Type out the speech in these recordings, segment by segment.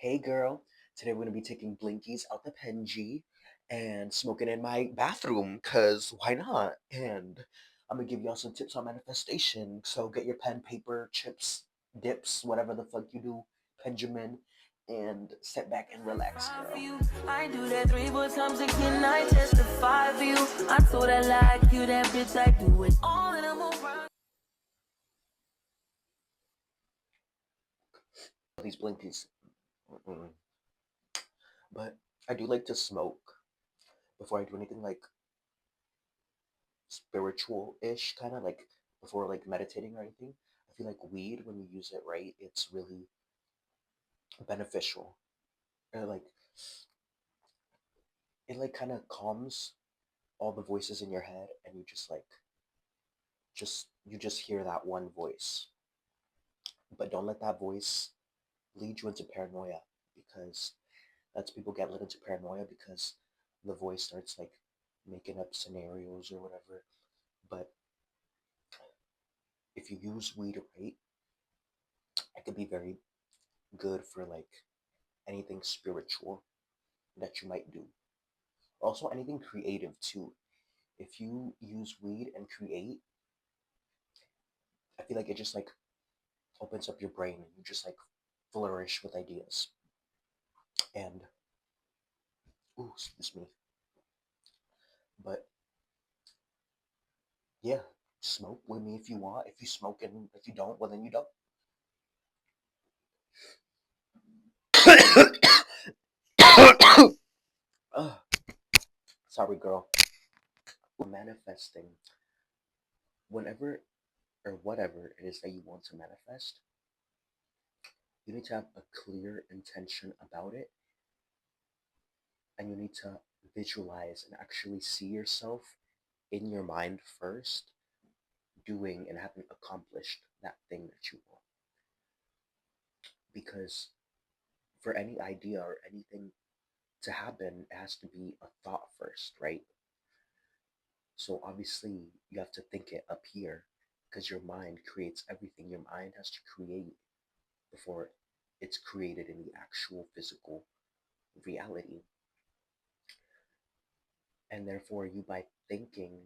Hey girl, today we're gonna be taking blinkies out the Penji and smoking in my bathroom, cause why not? And I'm gonna give y'all some tips on manifestation. So get your pen, paper, chips, dips, whatever the fuck you do, Benjamin, and sit back and relax, girl. I do that 3 4 times again. I testify for you. I told I like you, that bitch. I do it all and I'm around. These blinkies. Mm-mm. But I do like to smoke before I do anything like spiritual-ish, kind of like before like meditating or anything. I feel like weed, when you use it right, it's really beneficial. Like it like kind of calms all the voices in your head, and you just like you just hear that one voice. But don't let that voice lead you into paranoia, because that's people get led into paranoia because the voice starts like making up scenarios or whatever. But if you use weed right, it could be very good for like anything spiritual that you might do. Also, anything creative too. If you use weed and create, I feel like it just like opens up your brain and you just like flourish with ideas. And ooh, excuse me. But yeah, smoke with me if you want. If you smoke and if you don't, well then you don't. Ugh, sorry, girl. Manifesting, whenever or whatever it is that you want to manifest, you need to have a clear intention about it, and you need to visualize and actually see yourself in your mind first doing and having accomplished that thing that you want. Because for any idea or anything to happen, it has to be a thought first, right? So obviously, you have to think it up here, because your mind creates everything. Your mind has to create before it's created in the actual physical reality. And therefore, you by thinking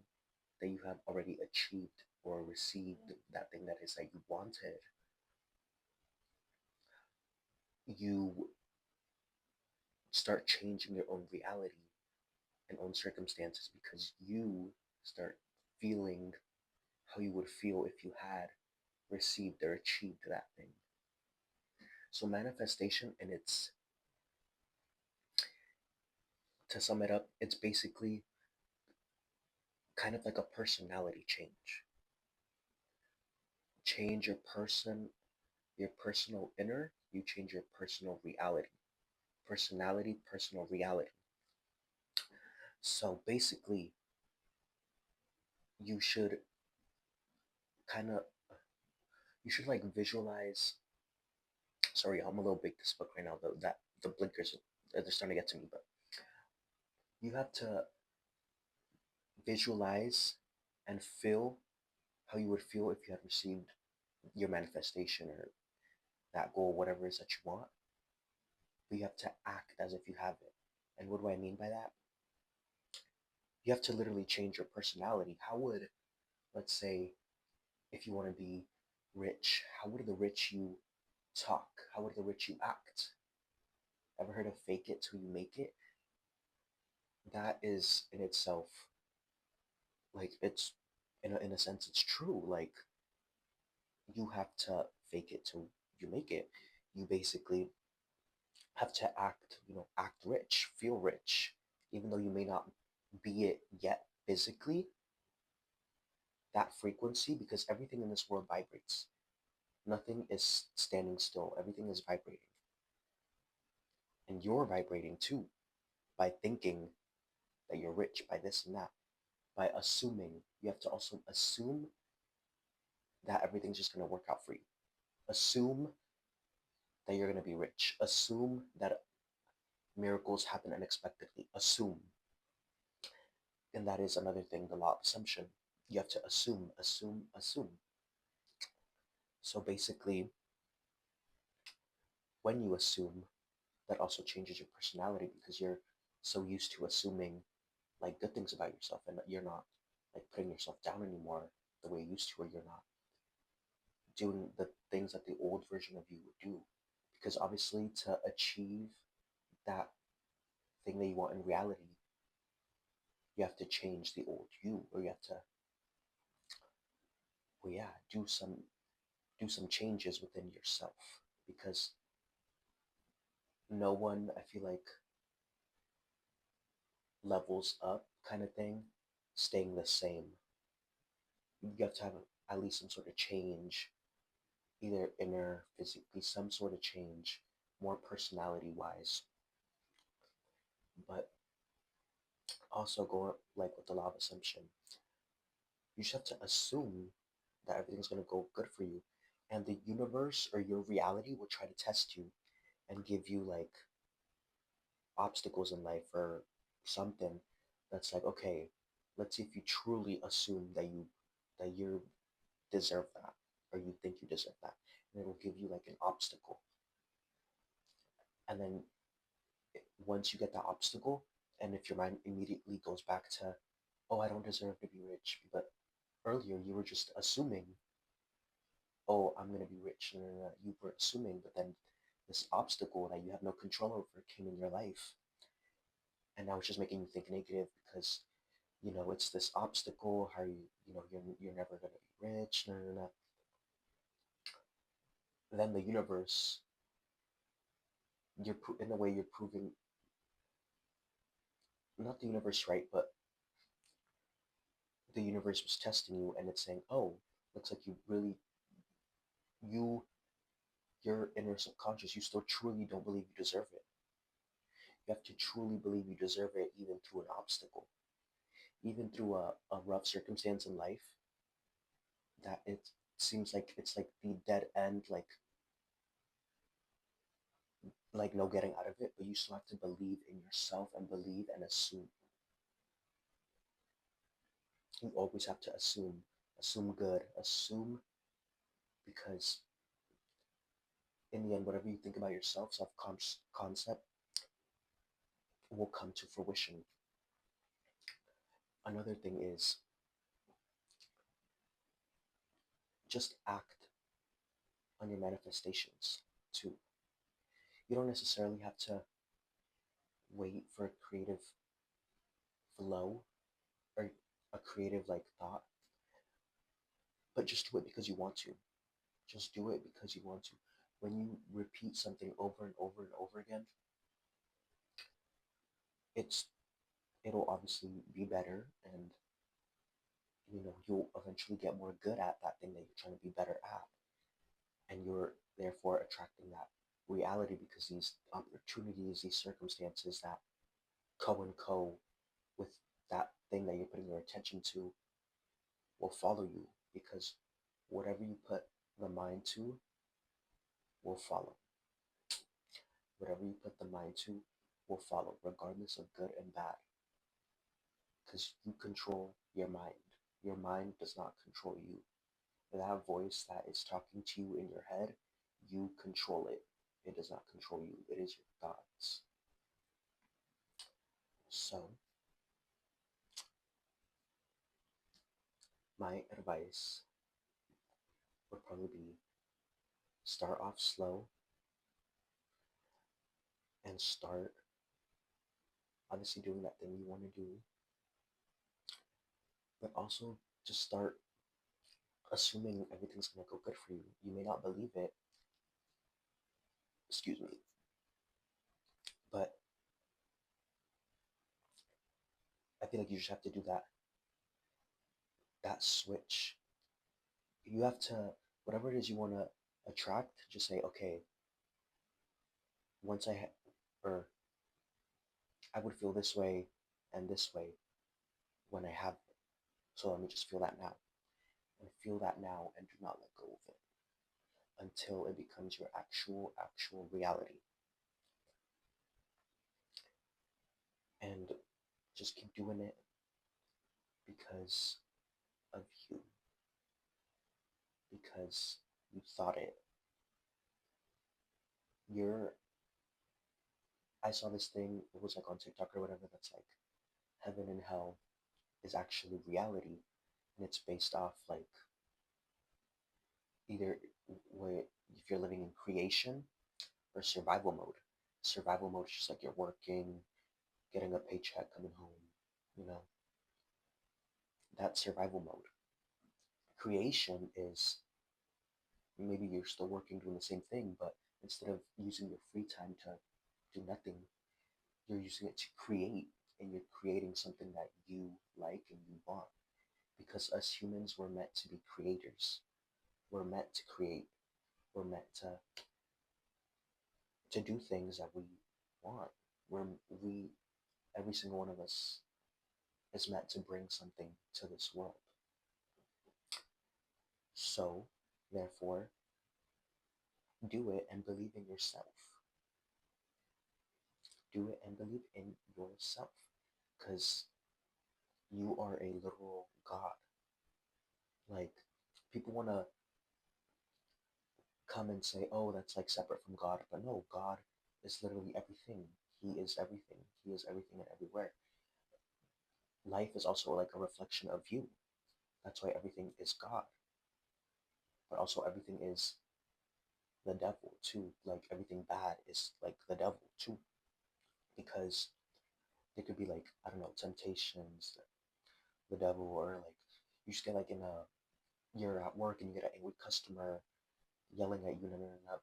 that you have already achieved or received that thing that is that you wanted, you start changing your own reality and own circumstances, because you start feeling how you would feel if you had received or achieved that thing. So manifestation, and it's, to sum it up, it's basically kind of like a personality change. Change your personal inner, you change your personal reality. Personality, personal reality. So basically, you should kind of you should like visualize. Sorry, I'm a little big this book right now. That the blinkers, they're starting to get to me, but you have to visualize and feel how you would feel if you had received your manifestation or that goal, whatever it is that you want. But you have to act as if you have it. And what do I mean by that? You have to literally change your personality. How would, let's say, if you want to be rich, how would the rich you talk? How would the rich you act? Ever heard of fake it till you make it? That is in itself, like, it's, in a sense, it's true. Like, you have to fake it till you make it. You basically have to act, act rich, feel rich, even though you may not be it yet physically. That frequency, because everything in this world vibrates. Nothing is standing still, everything is vibrating. And you're vibrating too, by thinking that you're rich, by this and that, by assuming. You have to also assume that everything's just going to work out for you. Assume that you're going to be rich. Assume that miracles happen unexpectedly. Assume. And that is another thing, the law of assumption. You have to assume, assume, assume. So basically, when you assume, that also changes your personality because you're so used to assuming like good things about yourself, and you're not like putting yourself down anymore the way you used to, or you're not doing the things that the old version of you would do. Because obviously, to achieve that thing that you want in reality, you have to change the old you, or you have to, well, yeah, do some changes within yourself. Because no one, I feel like, levels up kind of thing, staying the same. You have to have at least some sort of change, either inner, physically, some sort of change, more personality wise. But also going like with the law of assumption, you just have to assume that everything's going to go good for you, and the universe or your reality will try to test you and give you like obstacles in life or something that's like, okay, let's see if you truly assume that you deserve that, or you think you deserve that, and it'll give you like an obstacle. And then once you get that obstacle, and if your mind immediately goes back to, oh, I don't deserve to be rich, but earlier you were just assuming, oh, I'm going to be rich. No, no, no. You were assuming, but then this obstacle that you have no control over came in your life, and now it's just making you think negative because it's this obstacle. How you're never going to be rich. No, no, no. Then the universe, in a way you're proving, not the universe, right, but the universe was testing you, and it's saying, oh, looks like you your inner subconscious, you still truly don't believe you deserve it. You have to truly believe you deserve it, even through an obstacle, even through a rough circumstance in life, that it seems like it's like the dead end, like no getting out of it, but you still have to believe in yourself and believe and assume. You always have to assume good, assume, because in the end, whatever you think about yourself, self concept will come to fruition. Another thing is just act on your manifestations too. You don't necessarily have to wait for a creative flow or a creative like thought, but just do it because you want to. Just do it because you want to. When you repeat something over and over and over again, it's it'll obviously be better, and you'll eventually get more good at that thing that you're trying to be better at, and you're therefore attracting that reality because these opportunities, these circumstances that co and co with that thing that you're putting your attention to will follow you, because whatever you put the mind to will follow. Whatever you put the mind to will follow, regardless of good and bad, because you control your mind. Your mind does not control you. That voice that is talking to you in your head, you control it. It does not control you. It is your thoughts. So, my advice would probably be start off slow and start obviously doing that thing you want to do, but also just start assuming everything's going to go good for you. You may not believe it, excuse me, but I feel like you just have to do that switch. You have to, whatever it is you want to attract, just say, okay, once or I would feel this way and this way when I have it. So let me just feel that now. And feel that now and do not let go of it until it becomes your actual reality. And just keep doing it because of you, because you thought it. You're I saw this thing, it was like on TikTok or whatever, that's like heaven and hell is actually reality, and it's based off like either where if you're living in creation or survival mode. Survival mode is just like you're working, getting a paycheck, coming home, you know, that's survival mode. Creation is maybe you're still working doing the same thing, but instead of using your free time to do nothing, you're using it to create, and you're creating something that you like and you want. Because us humans were meant to be creators. We're meant to create. We're meant to do things that we want. We every single one of us is meant to bring something to this world. So, therefore, do it and believe in yourself. Do it and believe in yourself. Because you are a literal God. Like, people want to come and say, oh, that's like separate from God. But no, God is literally everything. He is everything. He is everything and everywhere. Life is also like a reflection of you. That's why everything is God. But also everything is the devil too. Like everything bad is like the devil too. Because it could be like, I don't know, temptations, the devil, or like you just get like in a, you're at work and you get an angry customer yelling at you,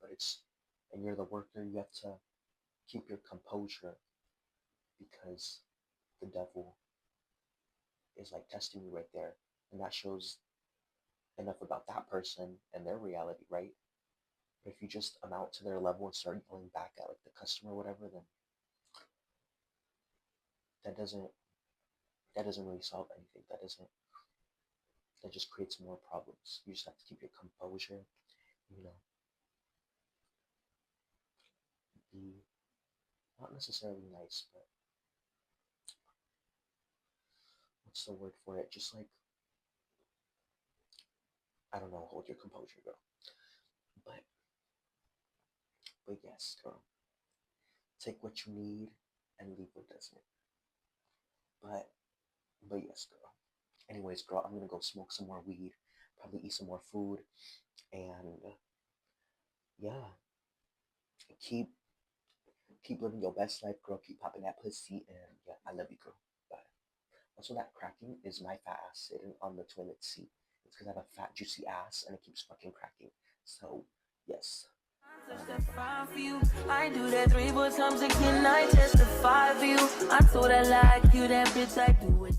but it's, and you're the worker, you have to keep your composure because the devil is like testing you right there. And that shows enough about that person and their reality, right? But if you just amount to their level and start yelling back at like the customer or whatever, then that doesn't that doesn't really solve anything. That just creates more problems. You just have to keep your composure, you know, be not necessarily nice, but what's the word for it? Just like, I don't know, hold your composure, girl. But yes, girl. Take what you need and leave what doesn't. But yes, girl. Anyways, girl, I'm gonna go smoke some more weed, probably eat some more food, and yeah, keep living your best life, girl. Keep popping that pussy, and yeah, I love you, girl. Bye. Also, that cracking is my fat ass sitting on the toilet seat. It's because I have a fat, juicy ass, and it keeps fucking cracking. So, yes. I do that 3 4 times again. I testify for you. I told her like you, that bitch. I do it.